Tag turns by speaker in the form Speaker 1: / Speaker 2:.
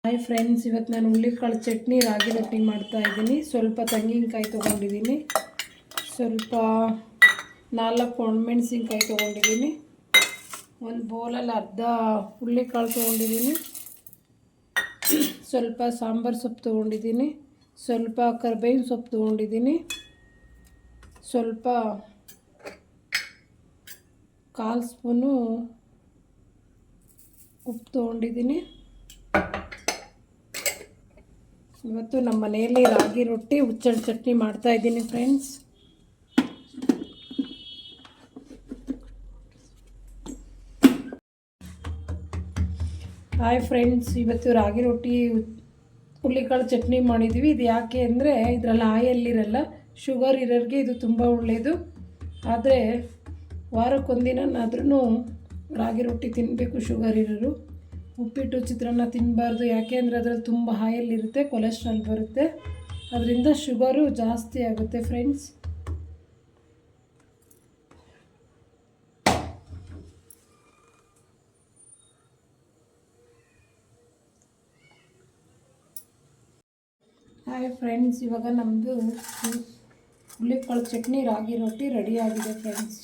Speaker 1: Hi friends, ಇವತ್ತು ನಾನು ಹುಳ್ಳಿಕಾಳು ಚಟ್ನಿ ರಾಗಿ ರೊಟ್ಟಿ ಮಾಡ್ತಾಯಿದ್ದೀನಿ. ಸ್ವಲ್ಪ ತೆಂಗಿನಕಾಯಿ ತೊಗೊಂಡಿದ್ದೀನಿ, ಸ್ವಲ್ಪ 4 ಒಣಮೆಣಸಿನ್ಕಾಯಿ ತೊಗೊಂಡಿದ್ದೀನಿ, ಒಂದು ಬೌಲಲ್ಲಿ ಅರ್ಧ ಹುಳ್ಳಿಕಾಳು ತೊಗೊಂಡಿದ್ದೀನಿ, ಸ್ವಲ್ಪ ಸಾಂಬಾರು ಸೊಪ್ಪು ತೊಗೊಂಡಿದ್ದೀನಿ, ಸ್ವಲ್ಪ ಕರಿಬೇವಿನ ಸೊಪ್ಪು ತೊಗೊಂಡಿದ್ದೀನಿ, ಸ್ವಲ್ಪ 1/4 ಸ್ಪೂನು ಉಪ್ಪು ತೊಗೊಂಡಿದ್ದೀನಿ. ಇವತ್ತು ನಮ್ಮ ಮನೆಯಲ್ಲಿ ರಾಗಿ ರೊಟ್ಟಿ ಹುಚ್ಚಳ ಚಟ್ನಿ ಮಾಡ್ತಾಯಿದ್ದೀನಿ ಫ್ರೆಂಡ್ಸ್. ಹಾಯ್ ಫ್ರೆಂಡ್ಸ್, ಇವತ್ತು ರಾಗಿ ರೊಟ್ಟಿ ಹುಳ್ಳಿಕಾಳು ಚಟ್ನಿ ಮಾಡಿದ್ವಿ. ಇದು ಯಾಕೆ ಅಂದರೆ ಇದರಲ್ಲಿ ಆಯಿಲ್ ಇರಲ್ಲ, ಶುಗರ್ ಇರೋರಿಗೆ ಇದು ತುಂಬ ಒಳ್ಳೆಯದು. ಆದರೆ ವಾರಕ್ಕೊಂದಿನಾದ್ರೂ ರಾಗಿ ರೊಟ್ಟಿ ತಿನ್ನಬೇಕು ಶುಗರ್ ಇರೋರು. ಉಪ್ಪಿಟ್ಟು ಚಿತ್ರಾನ್ನ ತಿನ್ನಬಾರ್ದು, ಯಾಕೆ ಅಂದರೆ ಅದರಲ್ಲಿ ತುಂಬ ಆಯಿಲ್ ಇರುತ್ತೆ, ಕೊಲೆಸ್ಟ್ರಾಲ್ ಬರುತ್ತೆ, ಅದರಿಂದ ಶುಗರು ಜಾಸ್ತಿ ಆಗುತ್ತೆ ಫ್ರೆಂಡ್ಸ್. ಹಾಯ್ ಫ್ರೆಂಡ್ಸ್, ಇವಾಗ ನಮ್ಮದು ಹುಳ್ಳಿಕಾಳು ಚಟ್ನಿ ರಾಗಿ ರೊಟ್ಟಿ ರೆಡಿಯಾಗಿದೆ ಫ್ರೆಂಡ್ಸ್.